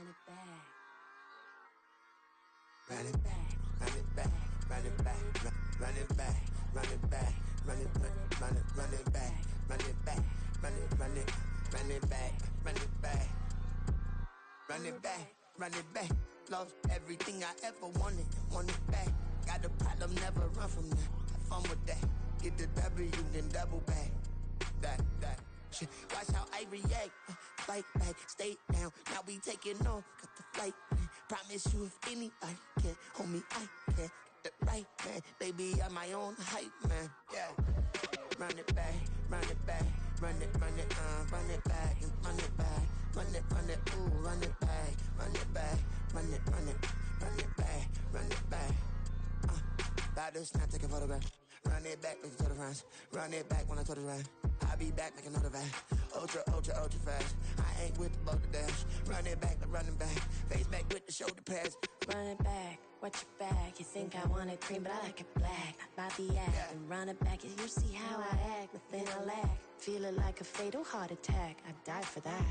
run it back. Run it back, run it back, run it back, run it back, run it back, run it back, run it back, run it back, run it back, run it back, run it back, run it back. Lost everything I ever wanted, want it back. Got a problem, never run from that. Have fun with that. Get the W, then double back. That shit. Watch how I react. Fight back, stay down. Now we taking off, got the flight. Promise you if anybody can hold me, I can. Get the right man, baby, I'm my own hype man. Yeah. Run it back, run it back, run it back, and run it back, run it, ooh, run it back, run it back, run it back, run it back. About to snap, take a photograph. Run it back, make it to the front. Run it back when I told it right. I'll be back, make another back. Ultra fast. I ain't with the boat to dash. Run it back, running back. Face back with the shoulder pads. Run it back, watch your back. You think I want it cream, but I like it black. Bobby act and run it back. You see how I act, nothing I lack. Feel it like a fatal heart attack. I die for that.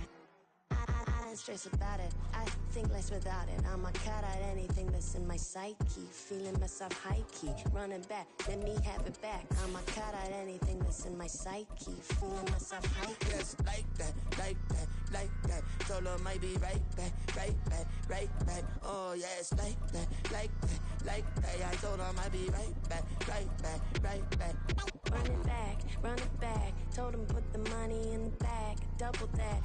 I don't stress about it, I think less without it. I'ma cut out anything that's in my psyche. Feeling myself high-key, running back, let me have it back. I'ma cut out anything that's in my psyche. Feeling myself high-key. Yes, like that, like that, like that. Told her might be right back, right back, right back. Oh yes, like that, like that, like that. I told her might be right back, right back, right back. Run it back, run it back. Told him put the money in the bag, double that.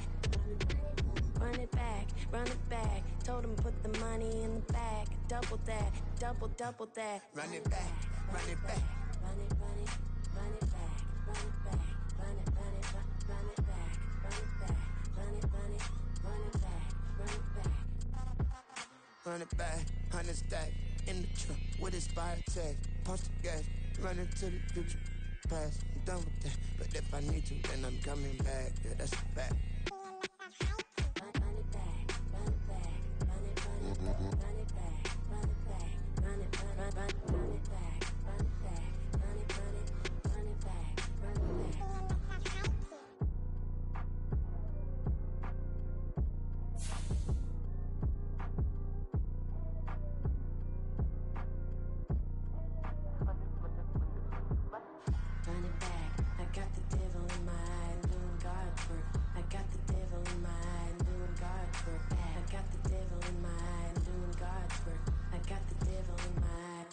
Run it back, run it back. Told him put the money in the bag, double that, double that. Run it back, run it back. Run it, run it, run it back, run it back, run it, run it, run it back, run it back, run it, run it, run it back, run it back. Run it back, 100 stack in the truck with expired tag. Punch the gas, running to the future, past. I'm done with that, but if I need to, then I'm coming back. Yeah, that's a fact. Run it back, run it back, run it, run it, run it back, run it back, run it, run it back, run it back, run it, run it back, run it back. Run it back, I got the devil in my eye, I'm doing God's work. I got the devil in my eye, I'm doing God's work. I got the devil in my eye, I'm doing God's work. I got the devil in my eye.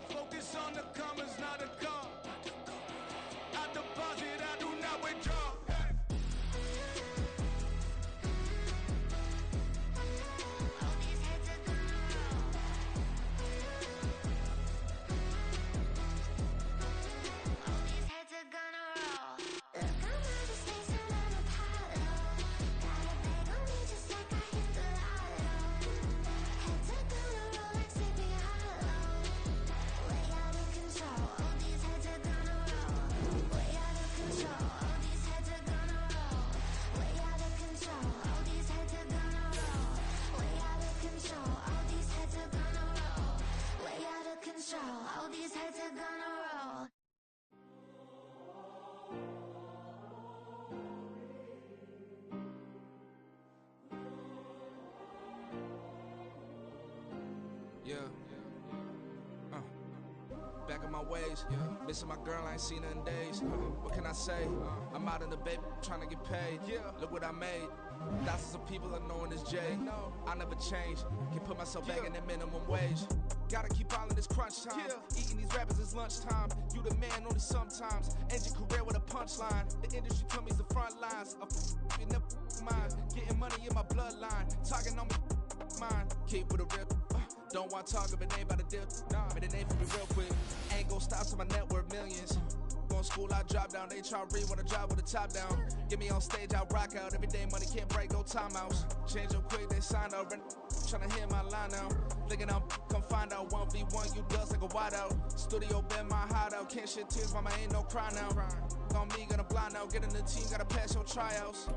Focus on the commas, not a car. back in my ways. Missing my girl, I ain't seen her in days. What can I say? I'm out in the baby, trying to get paid. Look what I made. Thousands of people are knowing this Jay. I never change. Can put myself back in the minimum wage. Gotta keep all in this crunch time. Eating these rappers is lunchtime. You the man only sometimes. End your career with a punchline. The industry told me it's the front lines. I'm in the mind. Getting money in my bloodline. Talking on me mine. Keep with a rip. Don't want to talk if it ain't about a dip. But it ain't for me real quick. Ain't gon' stop till my net worth millions. Going school, I drop down. They try to read when I drive with the top down. Get me on stage, I rock out. Every day money can't break, no timeouts. Change up quick, they sign up. Tryna hear my line now. Thinking I'm come find out 1v1, you dust like a wideout. Studio been my hideout. Can't shed tears, mama ain't no cry now. On me, gonna blind out. Get in the team, gotta pass your tryouts.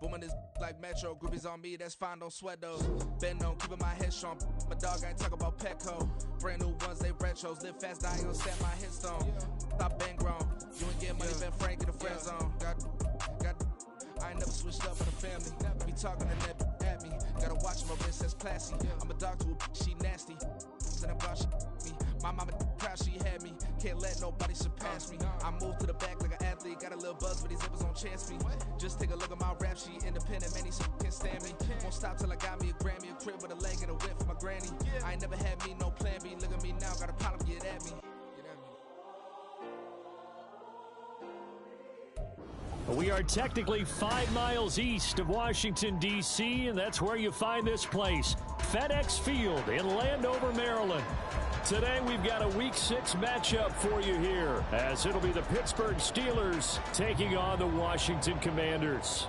Booming this like Metro, groupies on me, that's fine, don't sweat those. Been on, keeping my head strong. My dog ain't talk about Petco. Brand new ones, they retros. Live fast, dying on set my headstone. Stop been grown. You ain't getting money, been Frank in the friend zone. I ain't never switched up for the family. Be talking to that at me. Gotta watch my wrist, that's classy. I'm a dog to a she nasty. Said I'm glad she me. My mama proud she had me. Can't let nobody surpass me. I move to the back like an athlete. Got a little buzz, but these zippers don't chance me. Just take a look at my rap sheet. Independent, man, these can't stand me. Won't stop till I got me a Grammy, a crib with a leg and a whip for my granny. I ain't never had me no plan B. Look at me now, got a problem, get at me. We are technically 5 miles east of Washington, D.C., and that's where you find this place, FedEx Field in Landover, Maryland. Today we've got a Week 6 matchup for you here, as it'll be the Pittsburgh Steelers taking on the Washington Commanders.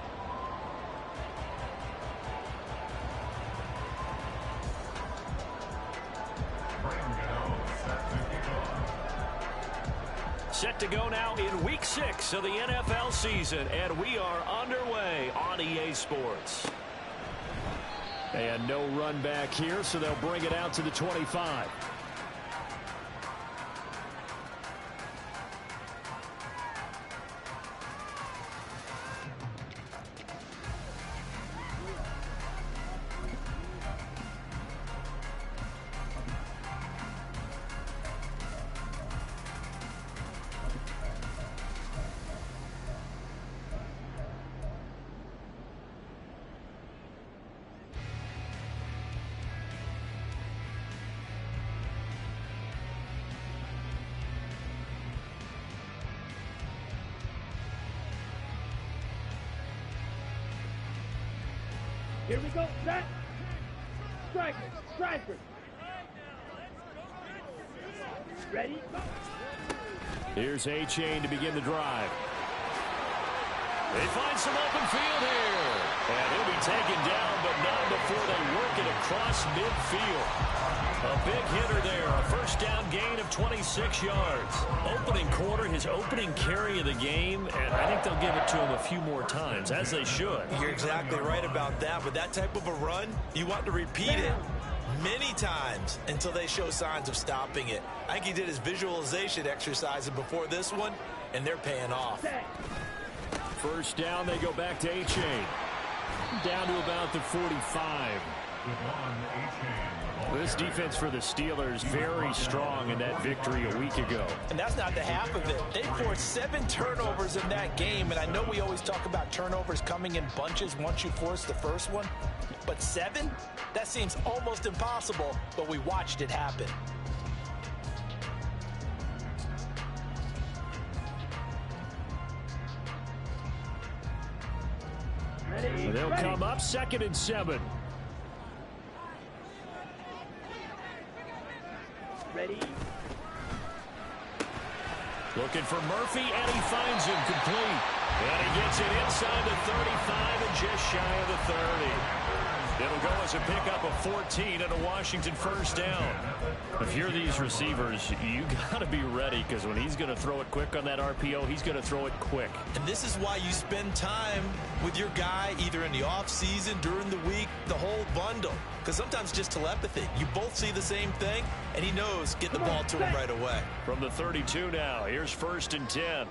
Set to go now in Week 6 of the NFL season, and we are underway on EA Sports. And no run back here, so they'll bring it out to the 25. Here we go, set, striker. Ready, go. Here's A-Chain to begin the drive. They find some open field here. And he'll be taken down, but not before they work it across midfield. A big hitter there, a first down gain of 26 yards. Opening quarter, his opening carry of the game, and I think they'll give it to him a few more times, as they should. You're exactly right about that. With that type of a run, you want to repeat it many times until they show signs of stopping it. I think he did his visualization exercises before this one, and they're paying off. First down, they go back to A-Chain. Down to about the 45. This defense for the Steelers very strong in that victory a week ago. And that's not the half of it. They forced 7 turnovers in that game, and I know we always talk about turnovers coming in bunches once you force the first one, but 7? That seems almost impossible, but we watched it happen. So they'll come up 2nd and 7. Ready. Looking for Murphy, and he finds him complete. And he gets it inside the 35 and just shy of the 30. It'll go as a pickup of 14 and a Washington first down. If you're these receivers, you got to be ready, because when he's going to throw it quick on that RPO, he's going to throw it quick. And this is why you spend time with your guy either in the offseason, during the week, the whole bundle. Because sometimes just telepathy. You both see the same thing, and he knows get the ball to him right away. From the 32 now, here's 1st and 10.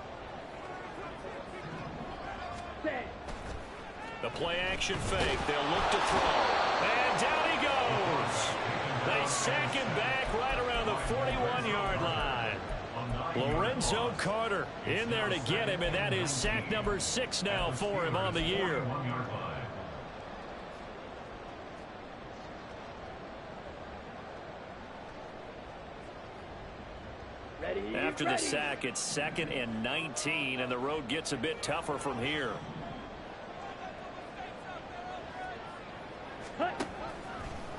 Set. The play action fake. They'll look to throw. And down he goes. They sack him back right around the 41-yard line. Lorenzo Carter in there to get him, and that is sack number 6 now for him on the year. After the sack, it's 2nd and 19, and the road gets a bit tougher from here.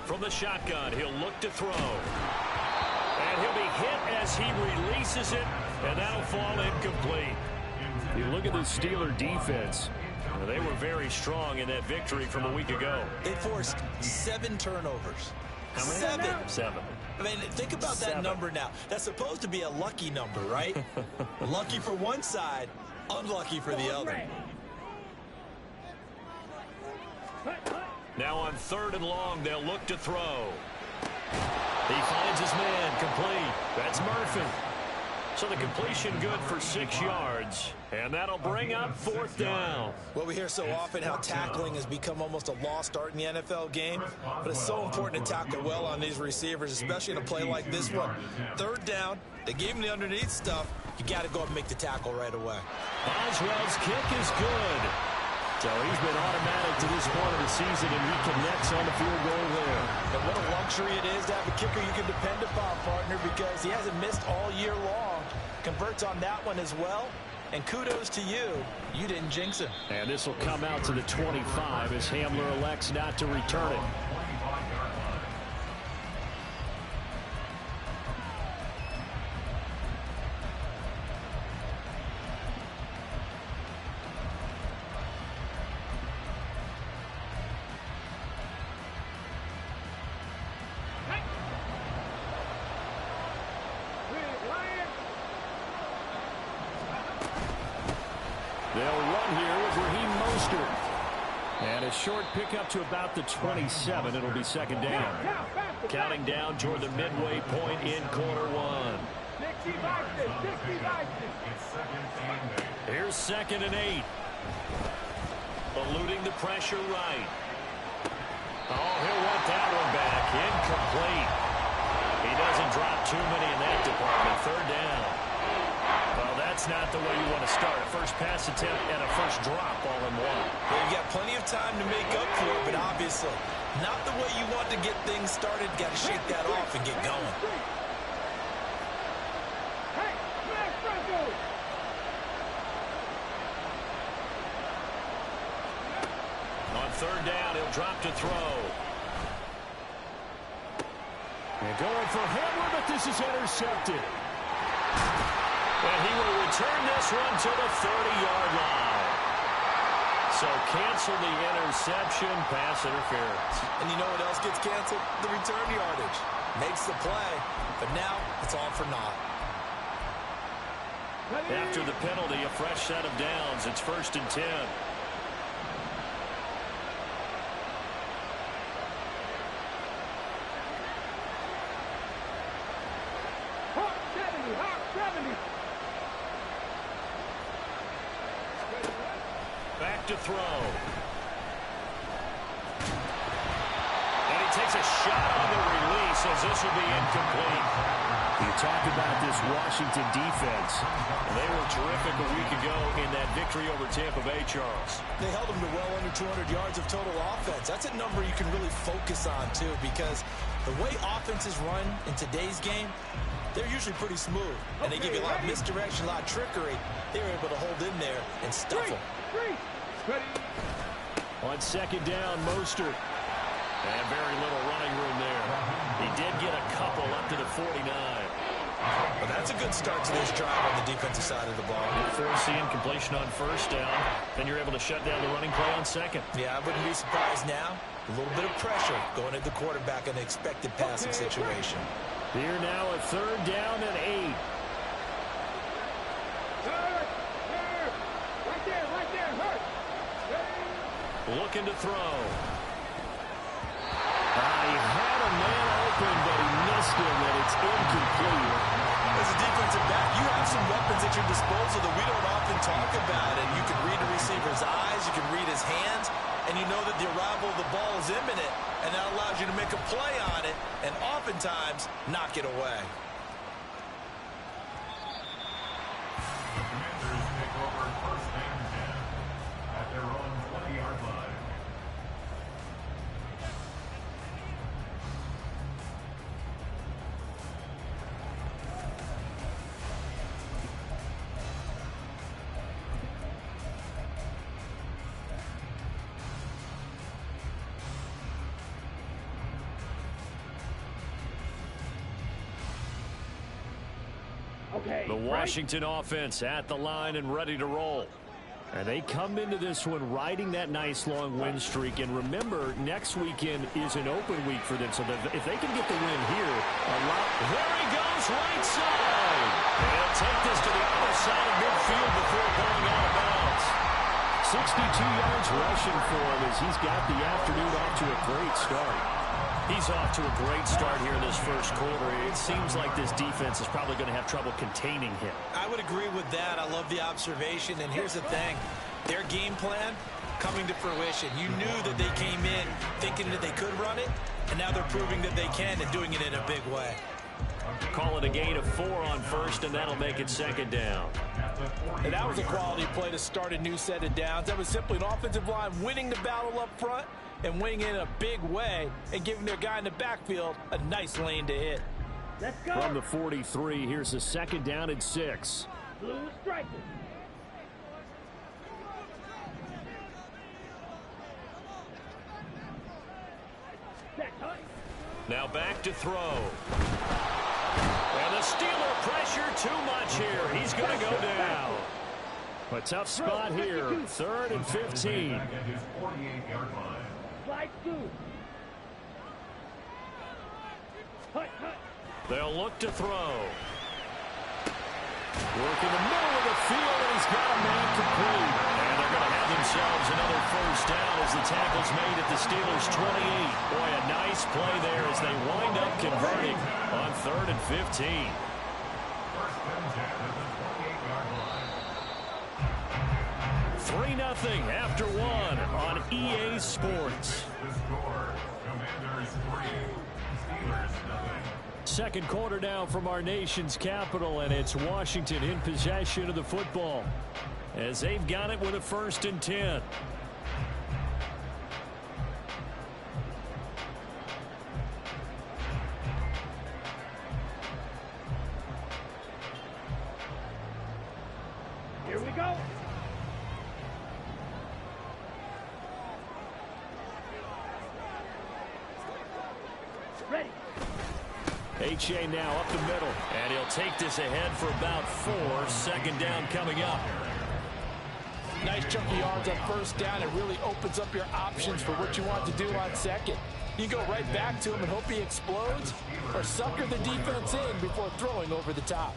From the shotgun, he'll look to throw. And he'll be hit as he releases it, and that'll fall incomplete. You look at the Steeler defense. They were very strong in that victory from a week ago. They forced 7 turnovers. How many? 7. I mean, think about that number now. That's supposed to be a lucky number, right? Lucky for one side, unlucky for the other. Now on 3rd and long, they'll look to throw. He finds his man, complete. That's Murphy. So the completion good for 6 yards, and that'll bring up 4th down. Well, we hear so often how tackling has become almost a lost art in the NFL game, but it's so important to tackle well on these receivers, especially in a play like this one. 3rd down, they gave him the underneath stuff. You got to go and make the tackle right away. Oswald's kick is good. So he's been automatic to this point of the season, and he connects on the field goal there. And what a luxury it is to have a kicker you can depend upon, partner, because he hasn't missed all year long. Converts on that one as well. And kudos to you. You didn't jinx him. And this will come out to the 25 as Hamler elects not to return it. They'll run here with Raheem Mostert. And a short pickup to about the 27. It'll be 2nd down. Counting down toward the midway point in quarter 1. Here's 2nd and 8. Eluding the pressure right. Oh, he'll want that one back. Incomplete. He doesn't drop too many in that department. 3rd down. Well, that's not the way you want to start. A first pass attempt and a first drop all in one. Well, you've got plenty of time to make up for it, but obviously not the way you want to get things started. Got to shake that off and get going. On 3rd down, he'll drop to throw. And going for Hamler, but this is intercepted. And he will return this one to the 30-yard line. So cancel the interception, pass interference. And you know what else gets canceled? The return yardage. Makes the play, but now it's all for naught. After the penalty, a fresh set of downs. It's 1st and 10. Back to throw. And he takes a shot on the release as this will be incomplete. You talked about this Washington defense. They were terrific a week ago in that victory over Tampa Bay, Charles. They held them to well under 200 yards of total offense. That's a number you can really focus on, too, because the way offenses run in today's game, they're usually pretty smooth. And they give you a lot of misdirection, a lot of trickery. They were able to hold in there and stuff them. On 2nd down, Mostert. And very little running room there. He did get a couple up to the 49. Well, that's a good start to this drive on the defensive side of the ball. Forcing completion on 1st down. Then you're able to shut down the running play on 2nd. Yeah, I wouldn't be surprised now. A little bit of pressure going at the quarterback in an expected passing situation. Here now a 3rd down and 8. Looking to throw. He had a man open, but he missed him, and it's incomplete. As a defensive back, you have some weapons at your disposal that we don't often talk about, and you can read a receiver's eyes the arrival of the ball is imminent, and that allows you to make a play on it and oftentimes knock it away. The Commanders take over first and 10 at their own 20-yard line. Okay, The Washington offense at the line and ready to roll. And they come into this one riding that nice long win streak. And remember, next weekend is an open week for them. So if they can get the win here, there he goes, right side. And he'll take this to the other side of midfield before going out of bounds. 62 yards rushing for him as he's got the afternoon off to a great start. He's off to a great start here in this first quarter. It seems like this defense is probably going to have trouble containing him. I would agree with that. I love the observation. And here's the thing. Their game plan coming to fruition. You knew that they came in thinking that they could run it, and now they're proving that they can and doing it in a big way. Call it a gain of 4 on first, and that'll make it second down. And that was a quality play to start a new set of downs. That was simply an offensive line winning the battle up front and winning in a big way and giving their guy in the backfield a nice lane to hit. Let's go. From the 43, here's a second down and 6. Blue striker. Now back to throw. And the Steeler pressure too much here. He's going to go down. A tough spot here. 3rd and 15. At his 48-yard line. Slide through. They'll look to throw. Work in the middle of the field, and he's got a man complete. And they're going to have themselves another first down as the tackle's made at the Steelers' 28. Boy, a nice play there as they wind up converting on 3rd and 15. First and 10 at the 28-yard line. 3-0 after 1 on EA Sports. The score, Commanders 3, Steelers 0. Second quarter now from our nation's capital, and it's Washington in possession of the football as they've got it with a 1st and 10. Here we go. Ready. H.A. now up the middle, and he'll take this ahead for about 4. Second down coming up. Nice chunky yards on first down. It really opens up your options for what you want to do on second. You go right back to him and hope he explodes, or sucker the defense in before throwing over the top.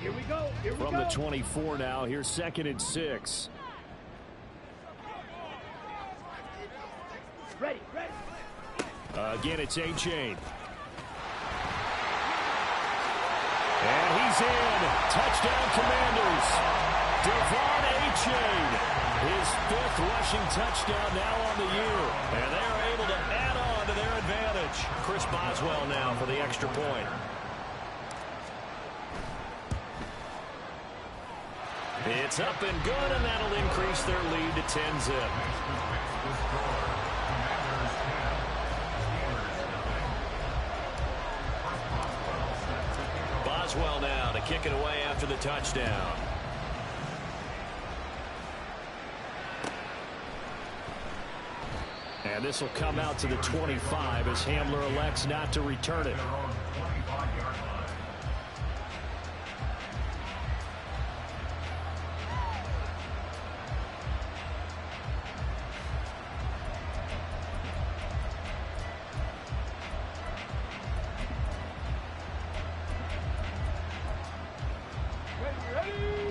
Here we go. Here we From go. the 24 now, here's 2nd and 6. Ready. Ready. Again, it's A-Chain. And he's in. Touchdown, Commanders. Devon A-Chain. His 5th rushing touchdown now on the year. And they are able to add on to their advantage. Chris Boswell now for the extra point. It's up and good, and that'll increase their lead to 10-zip. Boswell now to kick it away after the touchdown. And this will come out to the 25 as Hamler elects not to return it.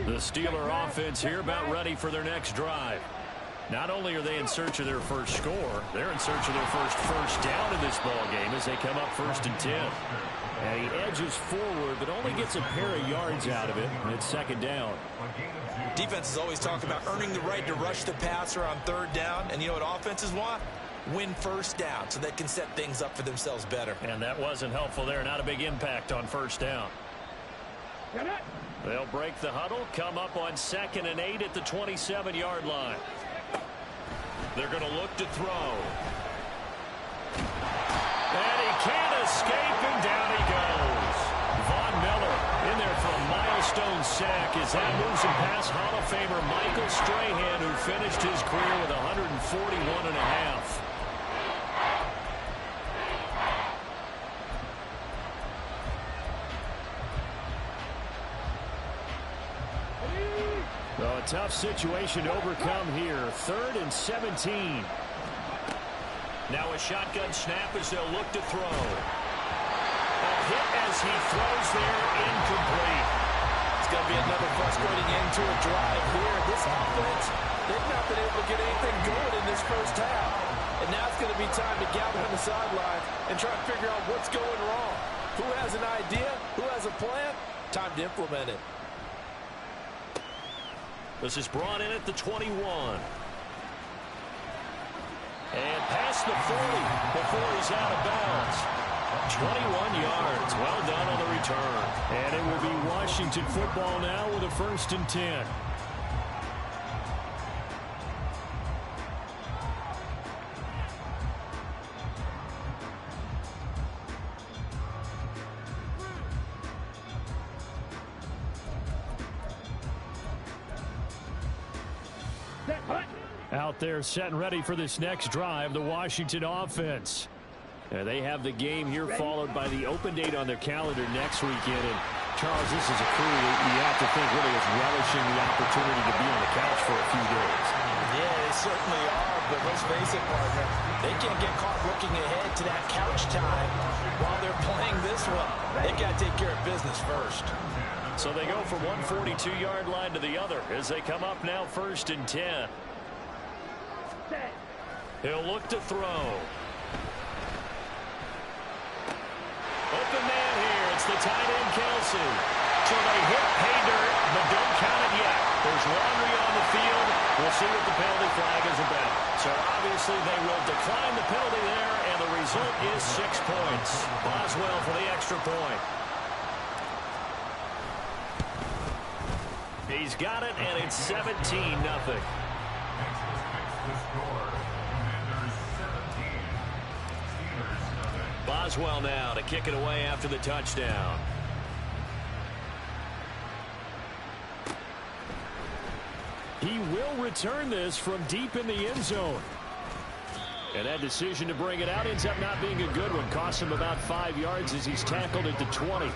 The Steeler offense here about ready for their next drive. Not only are they in search of their first score, they're in search of their first down in this ball game as they come up 1st and 10. And he edges forward, but only gets a pair of yards out of it, and it's 2nd down. Defenses always talk about earning the right to rush the passer on 3rd down, and you know what offenses want? Win 1st down so they can set things up for themselves better. And that wasn't helpful there. Not a big impact on 1st down. They'll break the huddle, come up on 2nd and 8 at the 27-yard line. They're going to look to throw. And he can't escape, and down he goes. Von Miller in there for a milestone sack as that moves him past Hall of Famer Michael Strahan, who finished his career with 141.5. Well, a tough situation to overcome here. 3rd and 17. Now a shotgun snap as they'll look to throw. A hit as he throws there, incomplete. It's going to be another frustrating end to a drive here. This offense, they've not been able to get anything going in this first half. And now it's going to be time to gather on the sideline and try to figure out what's going wrong. Who has an idea? Who has a plan? Time to implement it. This is brought in at the 21. And past the 40 before he's out of bounds. 21 yards. Well done on the return. And it will be Washington football now with a 1st and 10. Out there set and ready for this next drive, the Washington offense. They have the game here followed by the open date on their calendar next weekend. And Charles, this is a crew that you have to think really is relishing the opportunity to be on the couch for a few days. Yeah, they certainly are, but let's face it, partner. They can't get caught looking ahead to that couch time while they're playing this one. They've got to take care of business first. So they go from one 42-yard line to the other as they come up now 1st and 10. He'll look to throw. Open man here. It's the tight end, Kelsey. So they hit pay dirt, but don't count it yet. There's laundry on the field. We'll see what the penalty flag is about. So obviously they will decline the penalty there, and the result is 6 points. Boswell for the extra point. He's got it, and it's 17-0. Boswell now to kick it away after the touchdown. He will return this from deep in the end zone. And that decision to bring it out ends up not being a good one. Costs him about 5 yards as he's tackled at the 20.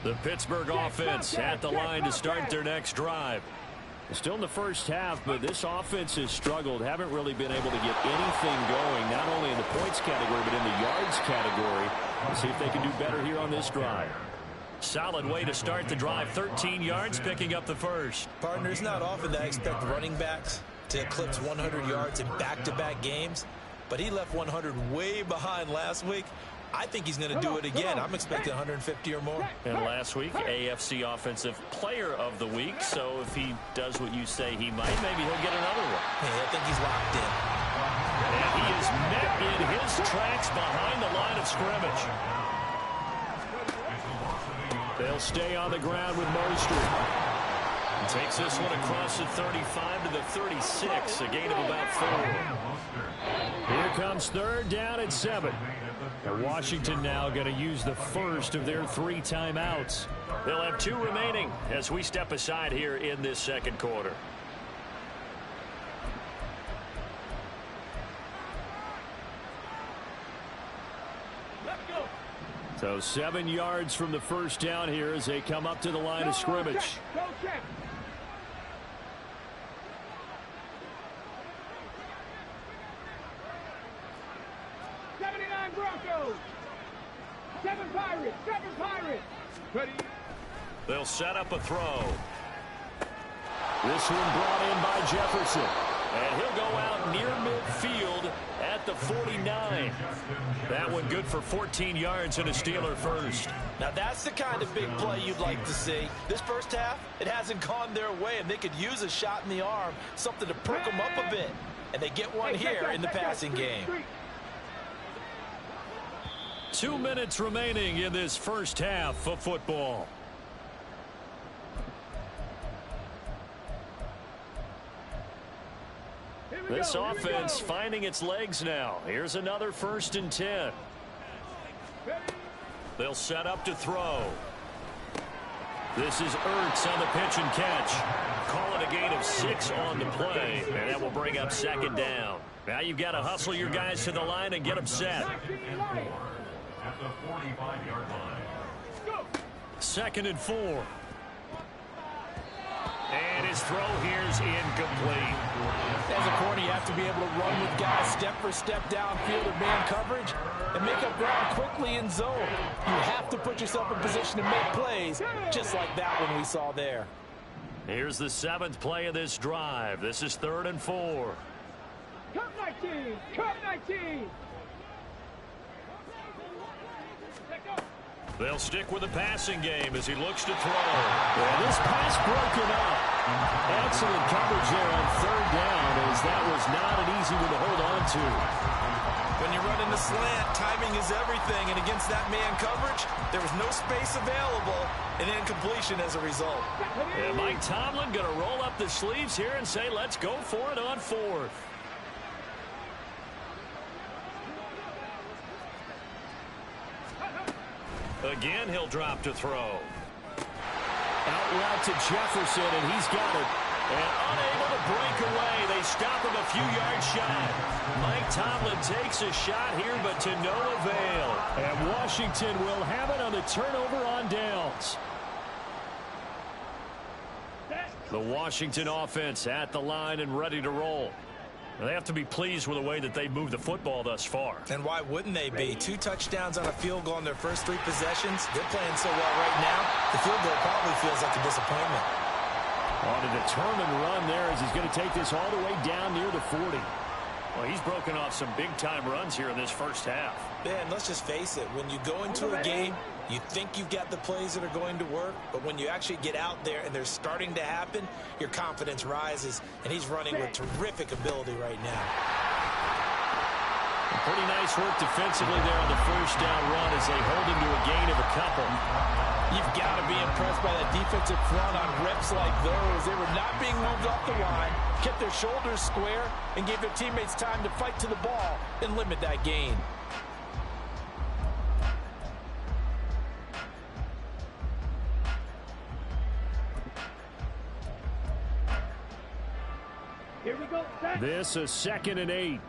The Pittsburgh offense at the line to start their next drive. Still in the first half, but this offense has struggled. Haven't really been able to get anything going, not only in the points category, but in the yards category. Let's see if they can do better here on this drive. Solid way to start the drive. 13 yards, picking up the first. Partner, it's not often that I expect running backs to eclipse 100 yards in back-to-back games, but he left 100 way behind last week. I think he's going to do it again. I'm expecting 150 or more. And last week, AFC Offensive Player of the Week. So if he does what you say he might, maybe he'll get another one. Hey, I think he's locked in. And he is met in his tracks behind the line of scrimmage. They'll stay on the ground with Mostert. And takes this one across the 35 to the 36, a gain of about 4. Here comes 3rd down and 7. And Washington now going to use the first of their 3 timeouts. They'll have 2 remaining as we step aside here in this second quarter. So 7 yards from the first down here as they come up to the line of scrimmage. 9 Broncos. 7 Pirates. 7 Pirates. Ready. They'll set up a throw. This one brought in by Jefferson. And he'll go out near midfield at the 49. That one good for 14 yards and a Steeler first. Now that's the kind of big play you'd like to see. This first half, it hasn't gone their way, and they could use a shot in the arm, something to perk them up a bit. And they get one here in the passing game. 2 minutes remaining in this first half of football. This offense finding its legs now. Here's another 1st and 10. They'll set up to throw. This is Ertz on the pitch and catch. Call it a gain of 6 on the play, and that will bring up 2nd down. Now you've got to hustle your guys to the line and get them set. At the 45-yard line. 2nd and 4. And his throw here's incomplete. As a corner, you have to be able to run with guys step for step downfield in man coverage and make up ground quickly in zone. You have to put yourself in position to make plays, just like that one we saw there. Here's the 7th play of this drive. This is 3rd and 4. Come 19. Come 19. They'll stick with the passing game as he looks to throw. And this pass broken up. Excellent coverage there on 3rd down, as that was not an easy one to hold on to. When you're running the slant, timing is everything, and against that man coverage, there was no space available, and incompletion as a result. And Mike Tomlin going to roll up the sleeves here and say, let's go for it on 4th. Again, he'll drop to throw. Out route to Jefferson, and he's got it. And unable to break away. They stop him a few yards shy. Mike Tomlin takes a shot here, but to no avail. And Washington will have it on the turnover on downs. The Washington offense at the line and ready to roll. They have to be pleased with the way that they've moved the football thus far. And why wouldn't they be? 2 touchdowns on a field goal in their first 3 possessions. They're playing so well right now, the field goal probably feels like a disappointment. On a determined run there as he's going to take this all the way down near the 40. Well, he's broken off some big-time runs here in this first half. Man, let's just face it. When you go into a game, you think you've got the plays that are going to work, but when you actually get out there and they're starting to happen, your confidence rises, and he's running with terrific ability right now. Pretty nice work defensively there on the first down run as they hold him to a gain of a couple. You've got to be impressed by that defensive front on reps like those. They were not being moved off the line, kept their shoulders square, and gave their teammates time to fight to the ball and limit that gain. Here we go. This is 2nd and 8.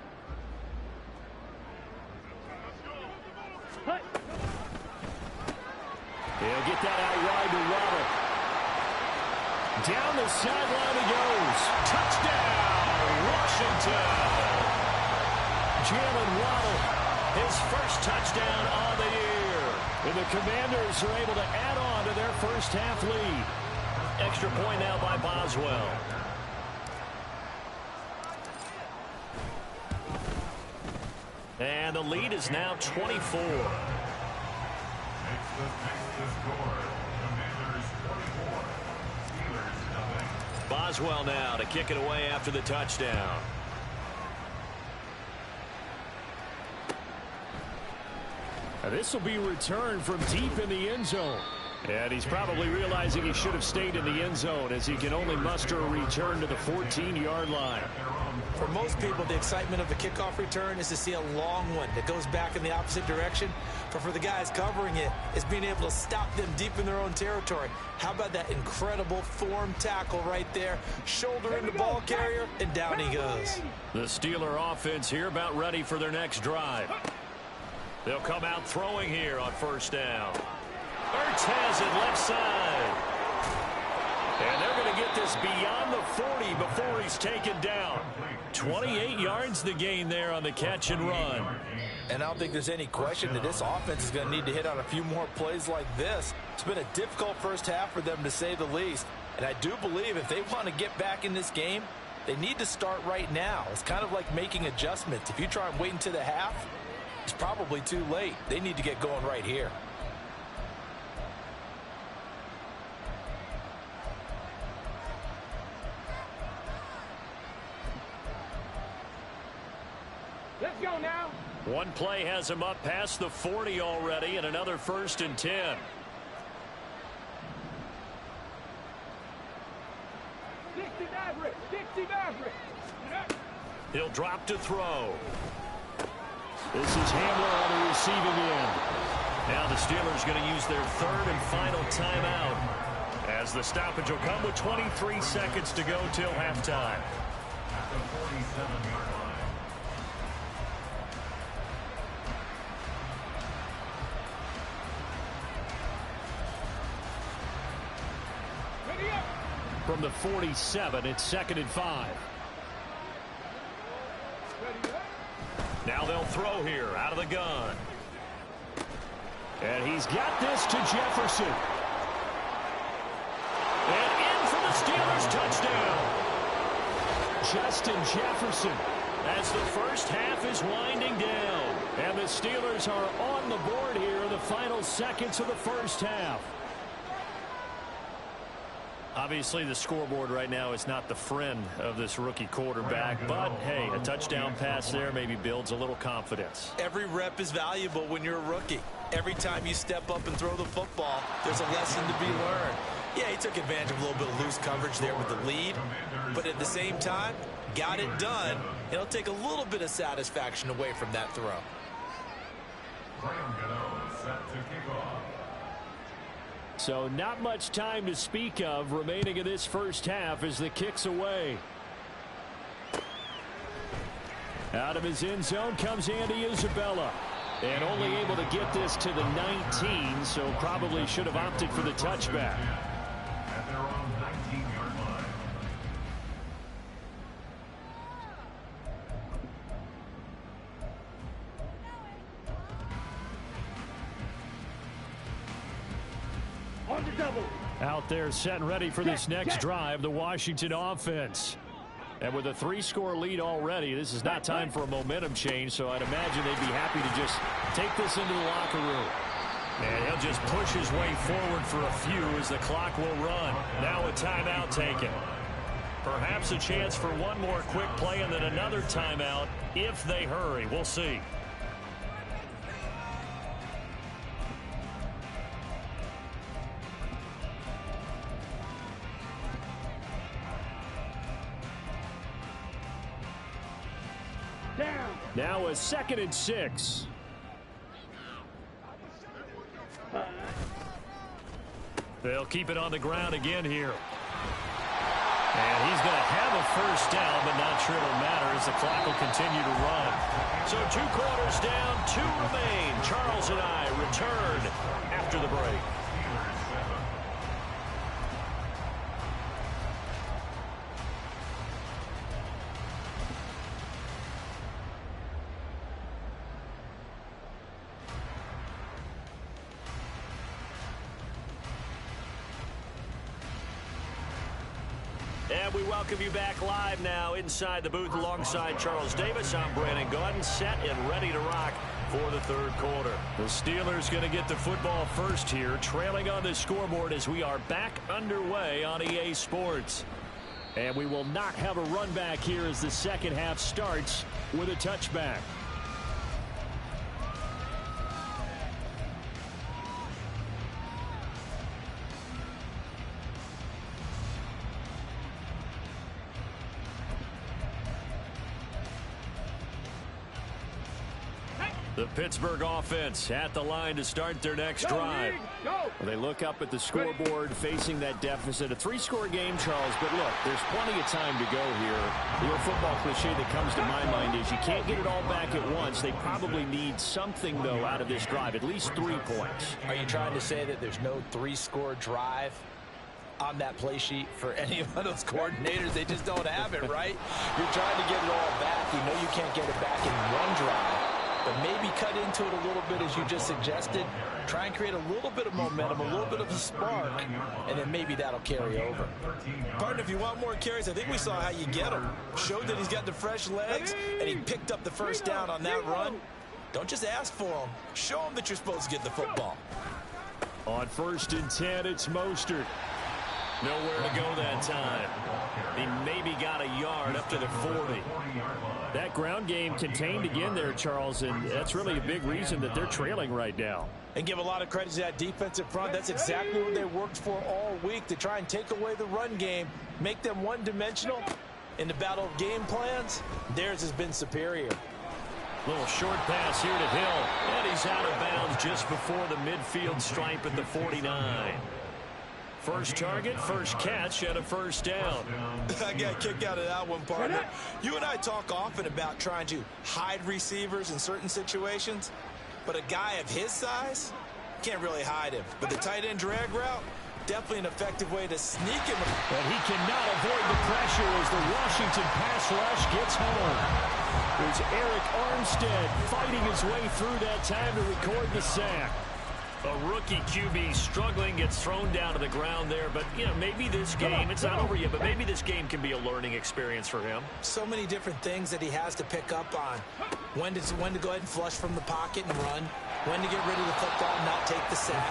He'll get that out wide to Waddle. Down the sideline he goes. Touchdown, Washington. Jalen Waddle, his first touchdown on the year. And the Commanders are able to add on to their first half lead. Extra point now by Boswell. And the lead is now 24. Boswell now to kick it away after the touchdown. This will be returned from deep in the end zone. And he's probably realizing he should have stayed in the end zone as he can only muster a return to the 14-yard line. For most people, the excitement of the kickoff return is to see a long one that goes back in the opposite direction. But for the guys covering it, it's being able to stop them deep in their own territory. How about that incredible form tackle right there? Shoulder in the ball carrier, and down he goes. The Steeler offense here about ready for their next drive. They'll come out throwing here on first down. Ertz has it left side. And they're going to get this beyond the 40 before he's taken down. 28 yards the gain there on the catch and run. And I don't think there's any question that this offense is going to need to hit on a few more plays like this. It's been a difficult first half for them, to say the least. And I do believe if they want to get back in this game, they need to start right now. It's kind of like making adjustments. If you try and wait until the half, it's probably too late. They need to get going right here. Let's go now. One play has him up past the 40 already, and another 1st and 10. 60 Maverick. 60 Maverick. He'll drop to throw. This is Hamler on the receiving end. Now the Steelers going to use their 3rd and final timeout, as the stoppage will come with 23 seconds to go till halftime. At the 47-yard line. From the 47, it's 2nd and 5. Now they'll throw here out of the gun. And he's got this to Jefferson. And in for the Steelers touchdown. Justin Jefferson, as the first half is winding down. And the Steelers are on the board here in the final seconds of the first half. Obviously, the scoreboard right now is not the friend of this rookie quarterback, but, hey, a touchdown pass there maybe builds a little confidence. Every rep is valuable when you're a rookie. Every time you step up and throw the football, there's a lesson to be learned. Yeah, he took advantage of a little bit of loose coverage there with the lead, but at the same time, got it done. It'll take a little bit of satisfaction away from that throw. Graham Gano set to kick off. So not much time to speak of remaining in this first half as the kick's away. Out of his end zone comes Andy Isabella. And only able to get this to the 19, so probably should have opted for the touchback. At their own 19-yard line. On the double. Out there set and ready for this next drive, the Washington offense. And with a 3-score lead already, this is not time for a momentum change, so I'd imagine they'd be happy to just take this into the locker room. And he'll just push his way forward for a few as the clock will run. Now a timeout taken. Perhaps a chance for one more quick play and then another timeout if they hurry. We'll see. Now a 2nd and 6. They'll keep it on the ground again here. And he's going to have a first down, but not sure it'll matter as the clock will continue to run. So 2 quarters down, 2 remain. Charles and I return after the break. And we welcome you back live now inside the booth alongside Charles Davis. I'm Brandon Gaudin, set and ready to rock for the 3rd quarter. The Steelers going to get the football first here, trailing on the scoreboard as we are back underway on EA Sports. And we will not have a run back here as the second half starts with a touchback. The Pittsburgh offense at the line to start their next drive. They look up at the scoreboard facing that deficit. A 3-score game, Charles, but look, there's plenty of time to go here. The old football cliche that comes to my mind is you can't get it all back at once. They probably need something, though, out of this drive, at least 3 points. Are you trying to say that there's no 3-score drive on that play sheet for any of those coordinators? They just don't have it, right? You're trying to get it all back. You know you can't get it back in one drive. but maybe cut into it a little bit as you just suggested. Try and create a little bit of momentum, a little bit of a spark, and then maybe that'll carry over. Partner, if you want more carries, I think we saw how you get them. Showed that he's got the fresh legs, and he picked up the first down on that run. Don't just ask for them. Show them that you're supposed to get the football. On 1st and 10, it's Mostert. Nowhere to go that time. He maybe got a yard up to the 40. That ground game contained again there, Charles, and that's really a big reason that they're trailing right now. And give a lot of credit to that defensive front. That's exactly what they worked for all week, to try and take away the run game, make them one-dimensional. In the battle of game plans, theirs has been superior. Little short pass here to Hill, and he's out of bounds just before the midfield stripe at the 49. First target, first catch, and a first down. I got a kick out of that one, partner. You and I talk often about trying to hide receivers in certain situations, but a guy of his size can't really hide him. But the tight end drag route, definitely an effective way to sneak him. But he cannot avoid the pressure as the Washington pass rush gets home. There's Eric Armstead fighting his way through that time to record the sack. A rookie QB struggling, gets thrown down to the ground there. But, you know, maybe this game, it's not over yet, but maybe this game can be a learning experience for him. So many different things that he has to pick up on. When to go ahead and flush from the pocket and run. When to get rid of the football and not take the sack.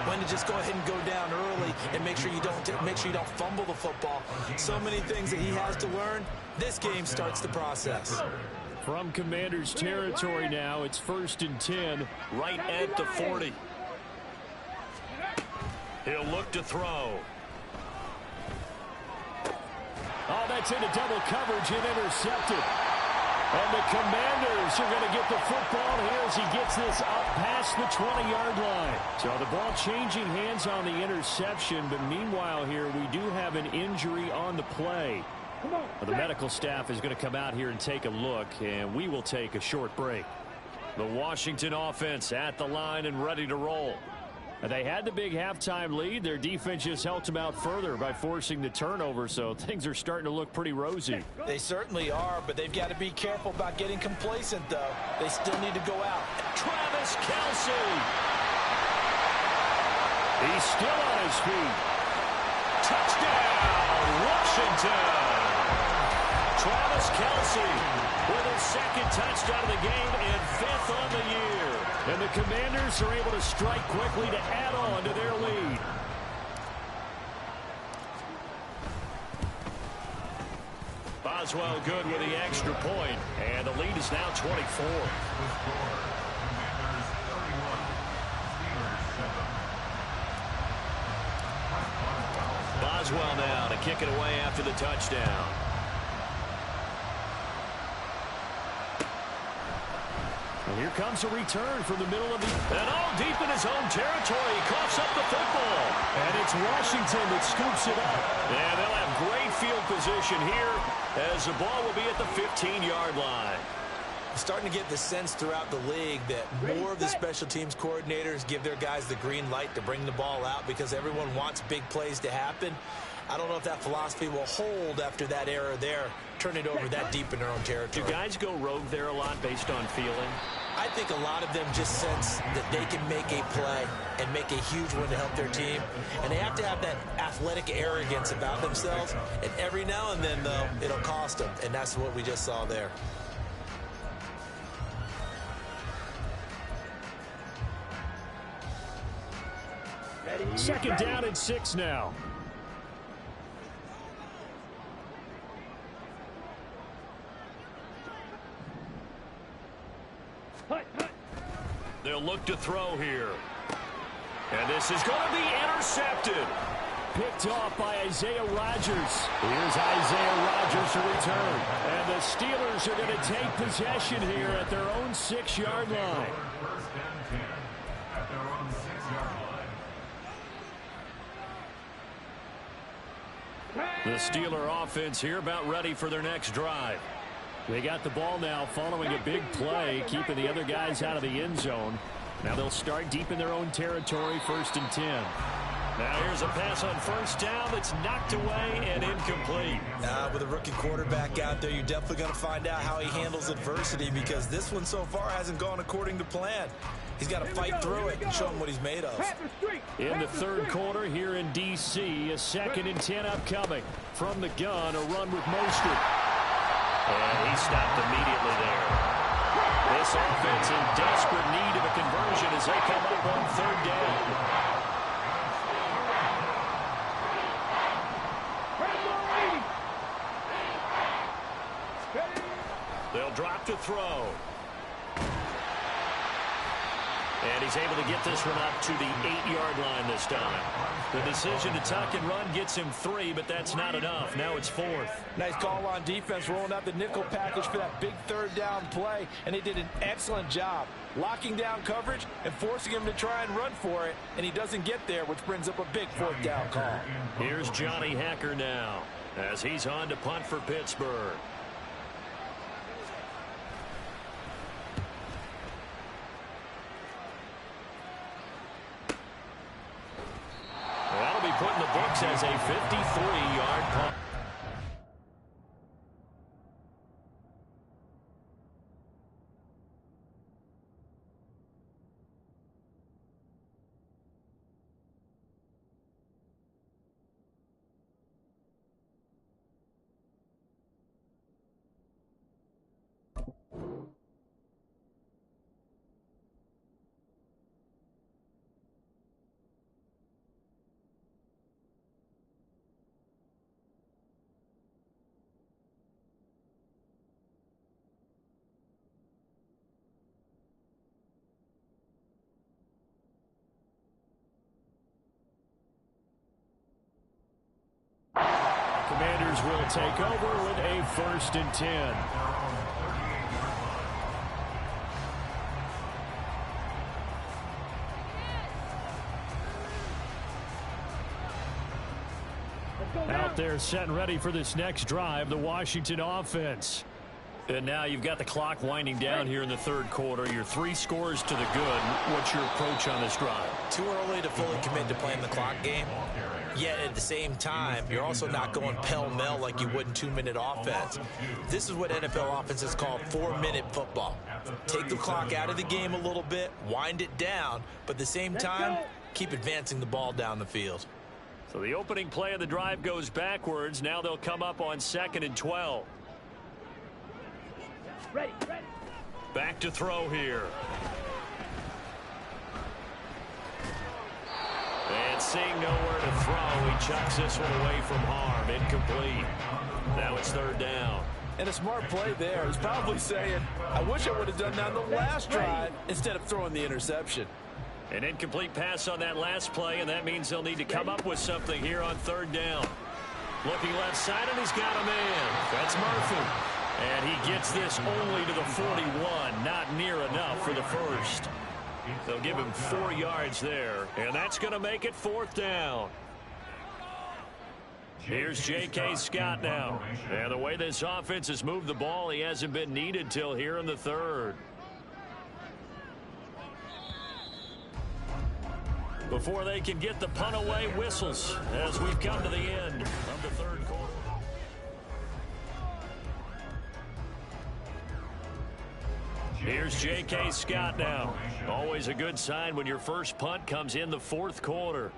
When to just go ahead and go down early and make sure you don't fumble the football. So many things that he has to learn. This game starts the process. From Commanders territory now, it's 1st and 10, right at the 40. He'll look to throw. Oh, that's into double coverage and intercepted. And the Commanders are going to get the football here as he gets this up past the 20-yard line. So the ball changing hands on the interception, but meanwhile here we do have an injury on the play. The medical staff is going to come out here and take a look, and we will take a short break. The Washington offense at the line and ready to roll. They had the big halftime lead. Their defense just helped them out further by forcing the turnover, so things are starting to look pretty rosy. They certainly are, but they've got to be careful about getting complacent, though. They still need to go out. Travis Kelce. He's still on his feet. Touchdown, Washington. Travis Kelce with his second touchdown of the game and 5th on the year. And the Commanders are able to strike quickly to add on to their lead. Boswell good with the extra point, and the lead is now 24. Boswell now to kick it away after the touchdown. And here comes a return from the middle of the... And deep in his own territory. He coughs up the football. And it's Washington that scoops it up. And they'll have great field position here as the ball will be at the 15-yard line. I'm starting to get the sense throughout the league that more of the special teams coordinators give their guys the green light to bring the ball out because everyone wants big plays to happen. I don't know if that philosophy will hold after that error there, turn it over that deep in their own territory. Do guys go rogue there a lot based on feeling? I think a lot of them just sense that they can make a play and make a huge one to help their team. And they have to have that athletic arrogance about themselves. And every now and then, though, it'll cost them. And that's what we just saw there. Second down and 6 now. They'll look to throw here. And this is going to be intercepted. Picked off by Isaiah Rodgers. Here's Isaiah Rodgers to return. And the Steelers are going to take possession here at their own 6-yard line. First and 10 at their own 6-yard line. The Steeler offense here about ready for their next drive. They got the ball now following a big play, keeping the other guys out of the end zone. Now they'll start deep in their own territory, 1st and 10. Now here's a pass on first down that's knocked away and incomplete. With a rookie quarterback out there, you're definitely going to find out how he handles adversity, because this one so far hasn't gone according to plan. He's got to fight through it and show him what he's made of. In the third quarter here in D.C., a 2nd and 10 upcoming. From the gun, a run with Mostert. And he stopped immediately there. This offense in desperate need of a conversion as they come up on 3rd down. They'll drop to throw. And he's able to get this one up to the 8-yard line this time. The decision to tuck and run gets him 3, but that's not enough. Now it's 4th. Nice call on defense, rolling out the nickel package for that big 3rd down play, and they did an excellent job locking down coverage and forcing him to try and run for it, and he doesn't get there, which brings up a big 4th down call. Here's Johnny Hacker now as he's on to punt for Pittsburgh. That'll be put in the books as a 53-yard punt. Commanders will take over with a 1st and 10. Out there set and ready for this next drive, the Washington offense. And now you've got the clock winding down here in the 3rd quarter. You're 3 scores to the good. What's your approach on this drive? Too early to fully commit to playing the clock game. Yet at the same time, you're also not going pell-mell like you would in 2-minute offense. This is what NFL offenses call 4-minute football. Take the clock out of the game a little bit, wind it down, but at the same time, keep advancing the ball down the field. So the opening play of the drive goes backwards. Now they'll come up on 2nd and 12. Ready. Back to throw here. And seeing nowhere to throw, he chucks this one away from harm. Incomplete. Now it's 3rd down. And a smart play there. He's probably saying, I wish I would have done that on the last drive instead of throwing the interception. An incomplete pass on that last play, and that means they'll need to come up with something here on 3rd down. Looking left side, and he's got a man. That's Murphy. And he gets this only to the 41. Not near enough for the 1st. They'll give him 4 yards there, and that's going to make it 4th down. Here's J.K. Scott now. And the way this offense has moved the ball, he hasn't been needed till here in the 3rd. Before they can get the punt away, whistles as we've come to the end of the 3rd quarter. Here's J.K. Scott now. Always a good sign when your first punt comes in the 4th quarter.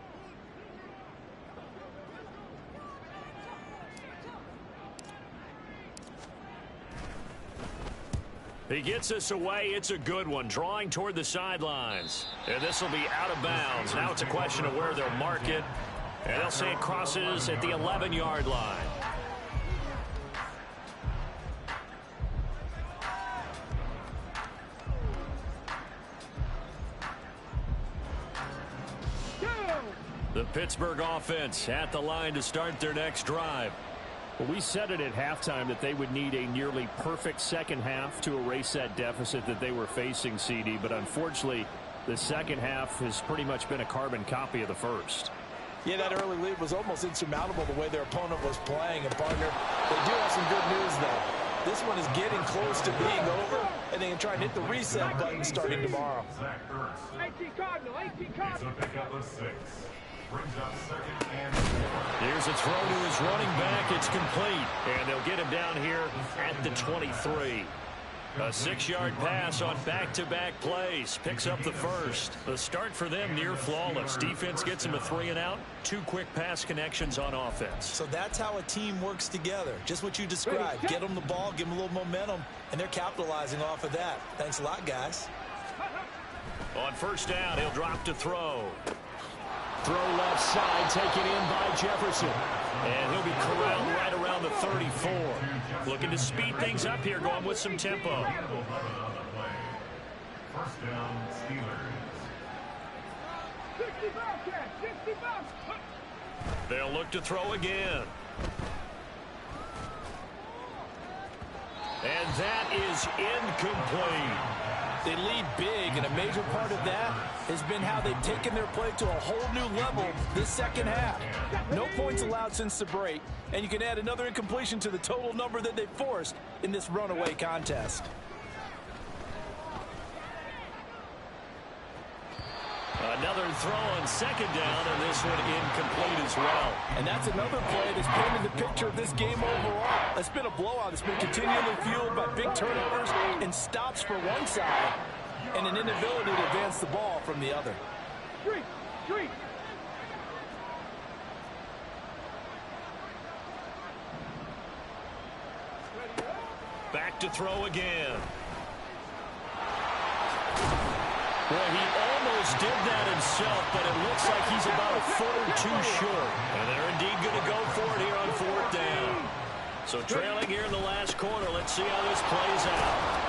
He gets this away. It's a good one, drawing toward the sidelines. And this will be out of bounds. Now it's a question of where they'll mark it. And they'll say it crosses at the 11-yard line. The Pittsburgh offense at the line to start their next drive. Well, we said it at halftime that they would need a nearly perfect second half to erase that deficit that they were facing, CD. But unfortunately, the second half has pretty much been a carbon copy of the first. Yeah, that early lead was almost insurmountable the way their opponent was playing. And, partner, they do have some good news, though. This one is getting close to being over, and they can try and hit the reset button starting tomorrow. 18 Cardinal, 18 Cardinal. Brings up 2nd and 4. Here's a throw to his running back. It's complete. And they'll get him down here at the 23. A 6-yard pass on back-to-back plays. Picks up the first. The start for them near flawless. Defense gets them a 3 and out. 2 quick pass connections on offense. So that's how a team works together. Just what you described. Get them the ball, give them a little momentum, and they're capitalizing off of that. Thanks a lot, guys. On first down, he'll drop to throw. Throw left side, taken in by Jefferson. And he'll be corralled right around the 34. Looking to speed things up here, going with some tempo. First down, Steelers. 60 bucks. They'll look to throw again. And that is incomplete. They lead big, and a major part of that has been how they've taken their play to a whole new level this second half. No points allowed since the break, and you can add another incompletion to the total number that they've forced in this runaway contest. Another throw on second down, and this one incomplete as well. And that's another play that's painted the picture of this game overall. It's been a blowout. It's been continually fueled by big turnovers and stops for one side and an inability to advance the ball from the other. Street. Back to throw again. Well, he almost did that himself, but it looks like he's about a foot or two short. And they're indeed going to go for it here on 4th down. So trailing here in the last quarter, let's see how this plays out.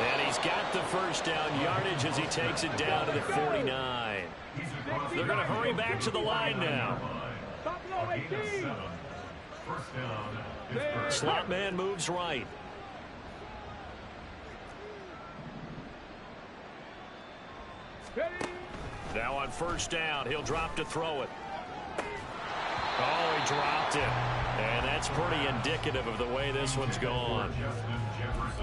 And he's got the first down yardage as he takes it down to the 49. They're going to hurry back to the line now. Slot man moves right. Now on first down, he'll drop to throw it. Oh, he dropped it. And that's pretty indicative of the way this one's gone.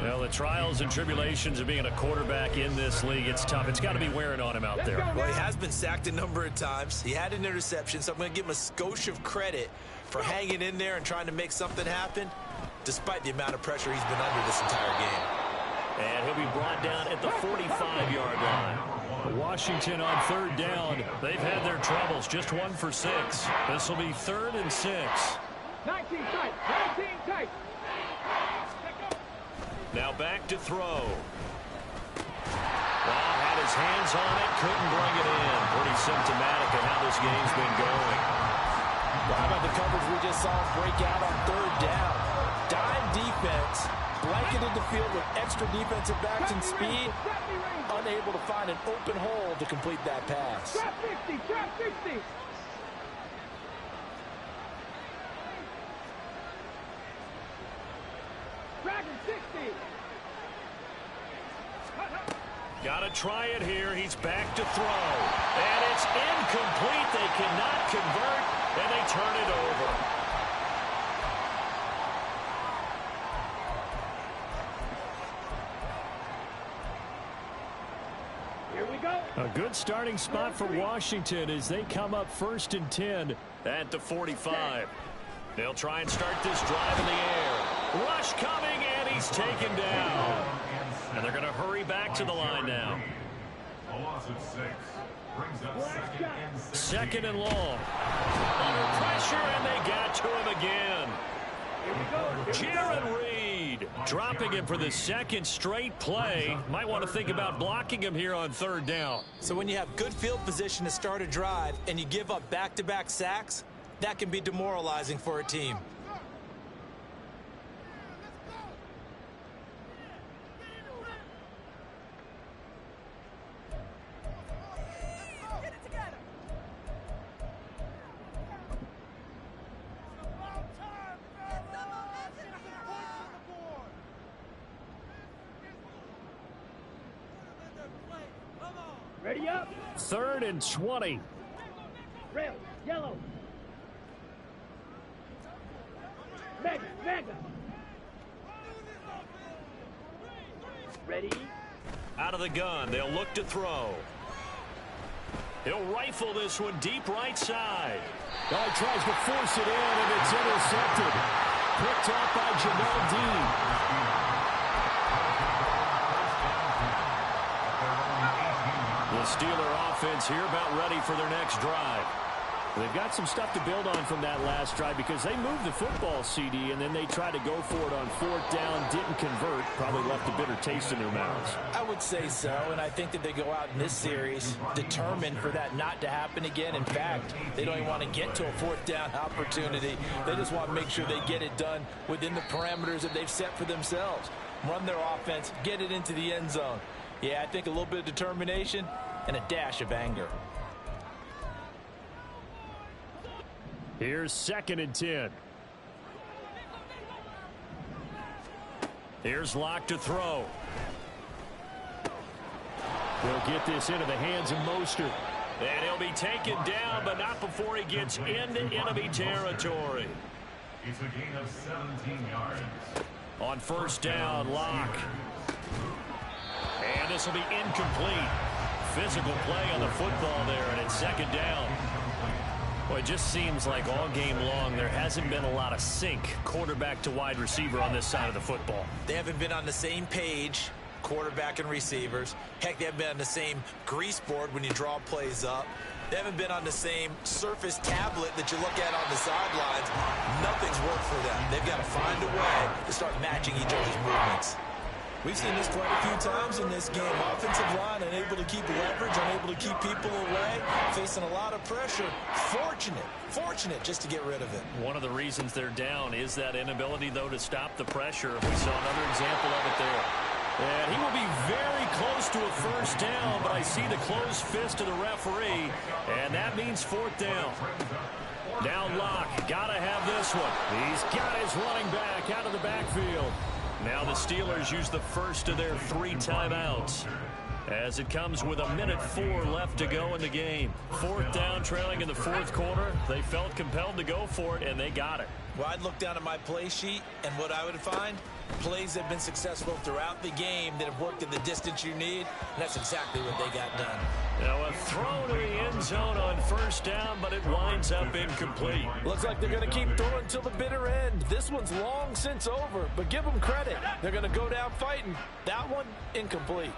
Well, the trials and tribulations of being a quarterback in this league, it's tough. It's got to be wearing on him out there. Well, he has been sacked a number of times. He had an interception, so I'm going to give him a skosh of credit for hanging in there and trying to make something happen, despite the amount of pressure he's been under this entire game. And he'll be brought down at the 45-yard line. Washington on 3rd down. They've had their troubles, just 1 for 6. This will be 3rd and 6. 19 tight. Now back to throw. Well, had his hands on it, couldn't bring it in. Pretty symptomatic of how this game's been going. Well, how about the coverage we just saw break out on 3rd down? Dime defense, blanketed the field with extra defensive backs and speed, unable to find an open hole to complete that pass. Trap 60. Dragon 60. Got to try it here. He's back to throw. And it's incomplete. They cannot convert, and they turn it over. Here we go. A good starting spot for Washington as they come up 1st and 10 at the 45. They'll try and start this drive in the air. Rush coming, and he's taken down. And they're going to hurry back to the line now. A loss of 6. Brings up 2nd and 6. 2nd and long. Under pressure, and they got to him again. Jaron Reed dropping him for the 2nd straight play. Might want to think about blocking him here on 3rd down. So when you have good field position to start a drive and you give up back-to-back sacks, that can be demoralizing for a team. Ready up. 3rd and 20. Red, yellow. Mega. Ready. Out of the gun, they'll look to throw. He'll rifle this one deep right side. Oh, he tries to force it in, and it's intercepted. Picked up by Jamel Dean. The Steeler offense here about ready for their next drive. They've got some stuff to build on from that last drive because they moved the football, CD, and then they tried to go for it on 4th down, didn't convert, probably left a bitter taste in their mouths. I would say so, and I think that they go out in this series determined for that not to happen again. In fact, they don't even want to get to a 4th down opportunity. They just want to make sure they get it done within the parameters that they've set for themselves. Run their offense, get it into the end zone. Yeah, I think a little bit of determination and a dash of anger. Here's 2nd and 10. Here's Locke to throw. He'll get this into the hands of Mostert. And he'll be taken down, but not before he gets into enemy territory. It's a gain of 17 yards. On 1st down, Locke. And this will be incomplete. Physical play on the football there, and it's 2nd down. Well, it just seems like all game long there hasn't been a lot of sync quarterback to wide receiver on this side of the football. They haven't been on the same page, quarterback and receivers. Heck, they haven't been on the same grease board when you draw plays up. They haven't been on the same surface tablet that you look at on the sidelines. Nothing's worked for them. They've got to find a way to start matching each other's movements. We've seen this quite a few times in this game. Offensive line unable to keep leverage, unable to keep people away, facing a lot of pressure. Fortunate just to get rid of it. One of the reasons they're down is that inability, though, to stop the pressure. We saw another example of it there. And he will be very close to a 1st down, but I see the closed fist of the referee, and that means 4th down. Now Locke, gotta have this one. He's got his running back out of the backfield. Now the Steelers use the first of their 3 timeouts as it comes with 1:04 left to go in the game. 4th down, trailing in the 4th quarter. They felt compelled to go for it, and they got it. Well, I'd look down at my play sheet, and what I would find, plays that have been successful throughout the game that have worked at the distance you need, and that's exactly what they got done. Now a throw to the end zone on 1st down, but it winds up incomplete. Looks like they're going to keep throwing till the bitter end. This one's long since over, but give them credit. They're going to go down fighting. That one, incomplete.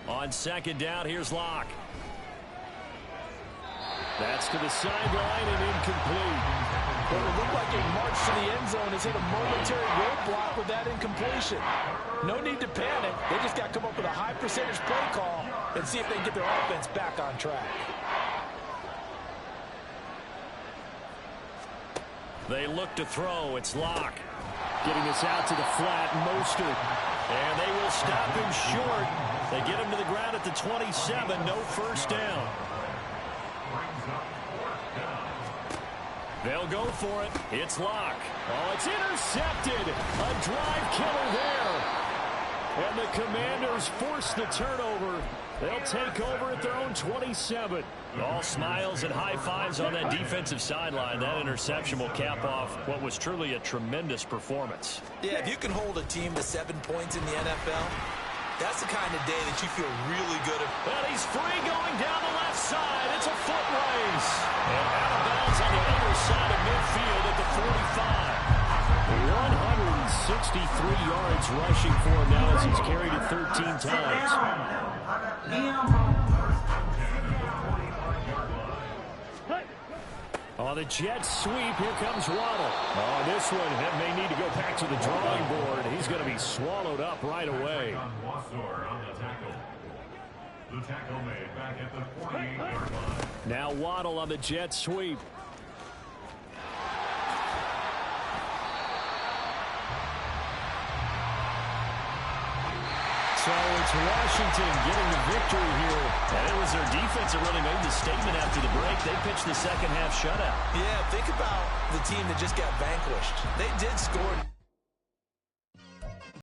On 2nd down, here's Locke. That's to the sideline and incomplete. Well, it looked like a march to the end zone has hit a momentary roadblock with that incompletion. No need to panic. They just got to come up with a high percentage play call and see if they can get their offense back on track. They look to throw. It's Locke. Getting this out to the flat, Mostert. And they will stop him short. They get him to the ground at the 27. No 1st down. They'll go for it. It's Locke. Oh, it's intercepted. A drive killer there. And the Commanders force the turnover. They'll take over at their own 27. All smiles and high fives on that defensive sideline. That interception will cap off what was truly a tremendous performance. Yeah, if you can hold a team to 7 points in the NFL, that's the kind of day that you feel really good about. And he's free going down the left side. It's a foot race. And out of bounds on the other side of midfield at the 45. 163 yards rushing for him now as he's carried it 13 times. On the jet sweep, here comes Waddle. On this one, it may need to go back to the drawing board. He's going to be swallowed up right away. The tackle made back at the 48-yard line. Now Waddle on the jet sweep. So it's Washington getting the victory here. And it was their defense that really made the statement after the break. They pitched the second half shutout. Yeah, think about the team that just got vanquished. They did score.